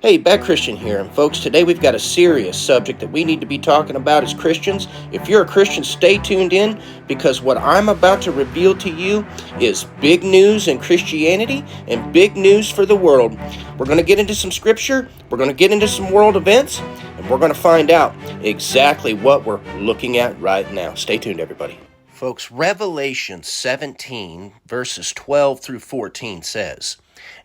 Hey, Bad Christian here, and folks, today we've got a serious subject that we need to be talking about as Christians. If you're a Christian, stay tuned in, because what I'm about to reveal to you is big news in Christianity and big news for the world. We're going to get into some scripture, we're going to get into some world events, and we're going to find out exactly what we're looking at right now. Stay tuned, everybody. Folks, Revelation 17, verses 12 through 14 says,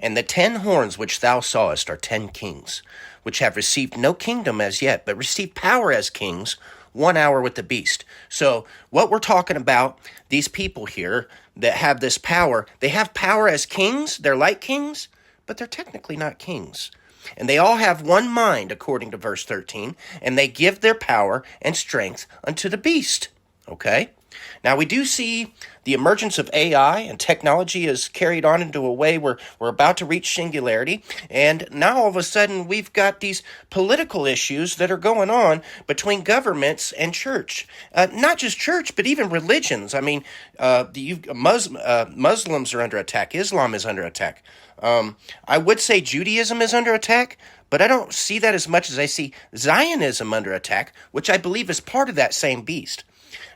"And the 10 horns which thou sawest are 10 kings, which have received no kingdom as yet, but receive power as kings 1 hour with the beast." So what we're talking about, these people here that have this power, they have power as kings, they're like kings, but they're technically not kings. And they all have one mind, according to verse 13, and they give their power and strength unto the beast. Okay? Now, we do see the emergence of AI and technology is carried on into a way where we're about to reach singularity. And now, all of a sudden, we've got these political issues that are going on between governments and church. Not just church, but even religions. I mean, Muslims are under attack. Islam is under attack. I would say Judaism is under attack, but I don't see that as much as I see Zionism under attack, which I believe is part of that same beast.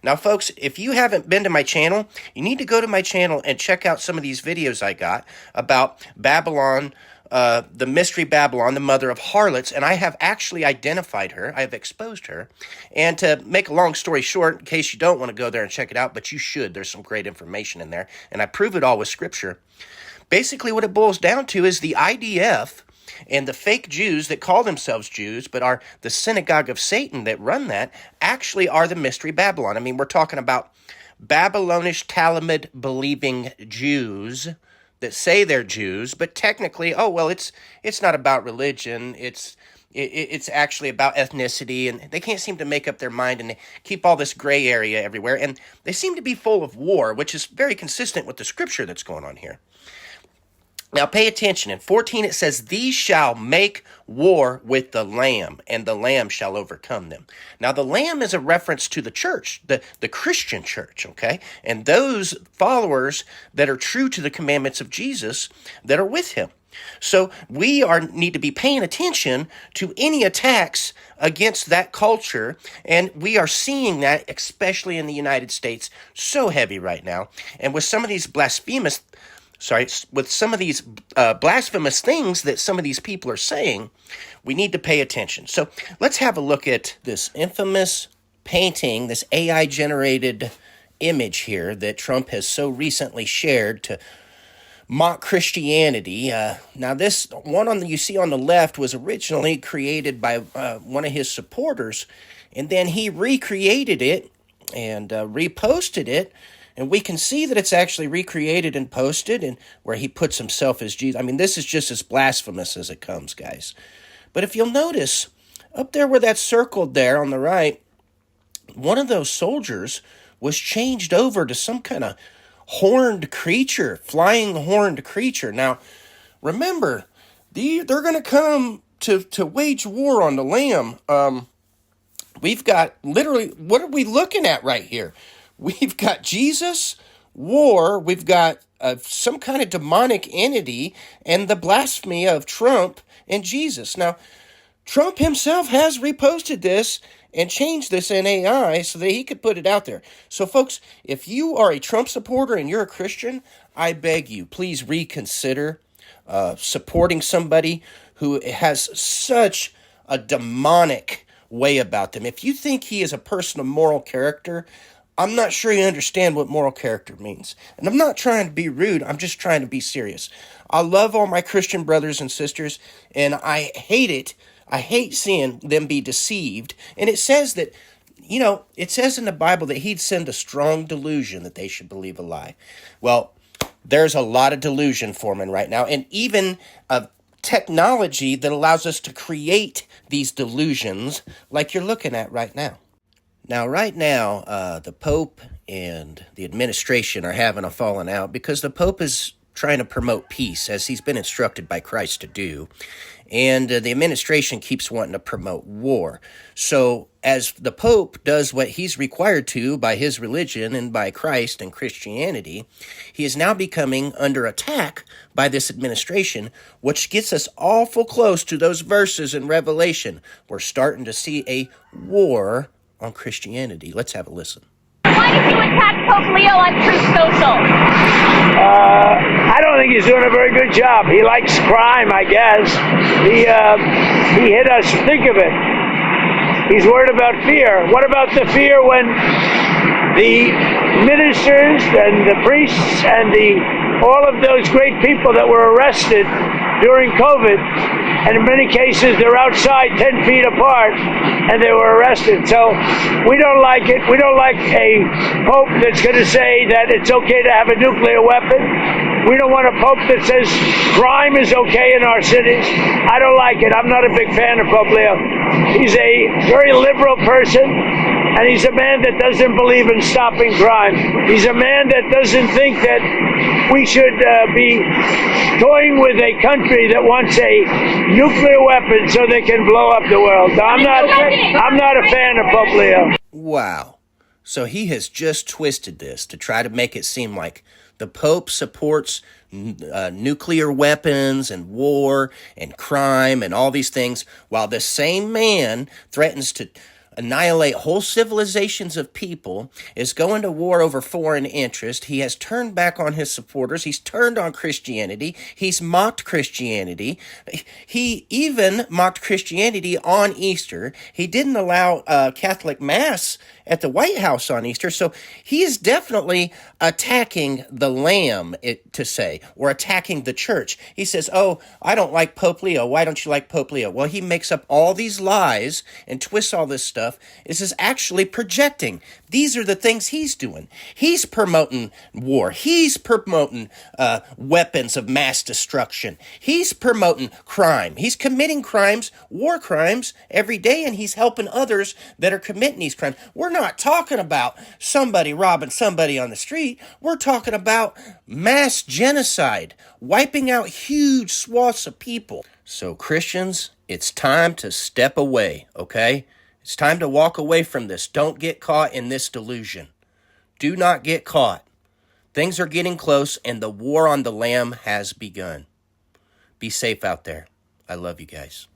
Now, folks, if you haven't been to my channel, you need to go to my channel and check out some of these videos I got about Babylon, the mystery Babylon, the mother of harlots, and I have actually identified her. I have exposed her. And to make a long story short, in case you don't want to go there and check it out, but you should, there's some great information in there, and I prove it all with scripture. Basically, what it boils down to is the IDF and the fake Jews that call themselves Jews, but are the synagogue of Satan that run that, actually are the mystery Babylon. I mean, we're talking about Babylonish Talmud-believing Jews that say they're Jews, but technically, it's not about religion. It's actually about ethnicity, and they can't seem to make up their mind, and they keep all this gray area everywhere, and they seem to be full of war, which is very consistent with the scripture that's going on here. Now pay attention. In 14 it says, "These shall make war with the Lamb, and the Lamb shall overcome them." Now the Lamb is a reference to the church, the Christian church, okay? And those followers that are true to the commandments of Jesus that are with him. So we need to be paying attention to any attacks against that culture, and we are seeing that, especially in the United States, so heavy right now. And with some of these blasphemous things that some of these people are saying, we need to pay attention. So let's have a look at this infamous painting, this AI-generated image here that Trump has so recently shared to mock Christianity. Now, this one you see on the left was originally created by one of his supporters, and then he recreated it and reposted it. And we can see that it's actually recreated and posted, and where he puts himself as Jesus. I mean, this is just as blasphemous as it comes, guys. But if you'll notice, up there where that's circled there on the right, one of those soldiers was changed over to some kind of horned creature, flying horned creature. Now, remember, they're going to come to wage war on the Lamb. We've got literally, what are we looking at right here? We've got Jesus, war, we've got some kind of demonic entity, and the blasphemy of Trump and Jesus. Now, Trump himself has reposted this and changed this in AI so that he could put it out there. So, folks, if you are a Trump supporter and you're a Christian, I beg you, please reconsider supporting somebody who has such a demonic way about them. If you think he is a person of moral character, I'm not sure you understand what moral character means. And I'm not trying to be rude. I'm just trying to be serious. I love all my Christian brothers and sisters, and I hate it. I hate seeing them be deceived. And it says that, it says in the Bible that he'd send a strong delusion that they should believe a lie. Well, there's a lot of delusion forming right now, and even technology that allows us to create these delusions like you're looking at right now. Now, right now, the Pope and the administration are having a falling out because the Pope is trying to promote peace, as he's been instructed by Christ to do. And the administration keeps wanting to promote war. So as the Pope does what he's required to by his religion and by Christ and Christianity, he is now becoming under attack by this administration, which gets us awful close to those verses in Revelation. We're starting to see a war on Christianity. Let's have a listen. Why did you attack Pope Leo on Truth Social? I don't think he's doing a very good job. He likes crime, I guess. He hit us. Think of it. He's worried about fear. What about the fear when the ministers and the priests and all of those great people that were arrested during COVID, and in many cases they're outside 10 feet apart and they were arrested. So we don't like it. We don't like a pope that's going to say that it's okay to have a nuclear weapon. We don't want a pope that says crime is okay in our cities. I don't like it. I'm not a big fan of Pope Leo. He's a very liberal person, and he's a man that doesn't believe in stopping crime. He's a man that doesn't think that we should be toying with a country that wants a nuclear weapon so they can blow up the world. I'm not a fan of Pope Leo. Wow. So he has just twisted this to try to make it seem like the Pope supports nuclear weapons and war and crime and all these things, while the same man threatens to annihilate whole civilizations of people, is going to war over foreign interest. He has turned back on his supporters. He's turned on Christianity. He's mocked Christianity. He even mocked Christianity on Easter. He didn't allow Catholic Mass at the White House on Easter. So he is definitely attacking the Lamb, to say, or attacking the church. He says, oh, I don't like Pope Leo. Why don't you like Pope Leo? Well, he makes up all these lies and twists all this stuff. This is actually projecting. These are the things he's doing. He's promoting war. He's promoting weapons of mass destruction. He's promoting crime. He's committing crimes, war crimes, every day, and he's helping others that are committing these crimes. We're not talking about somebody robbing somebody on the street. We're talking about mass genocide, wiping out huge swaths of people. So Christians, it's time to step away, okay? It's time to walk away from this. Don't get caught in this delusion. Do not get caught. Things are getting close, and the war on the Lamb has begun. Be safe out there. I love you guys.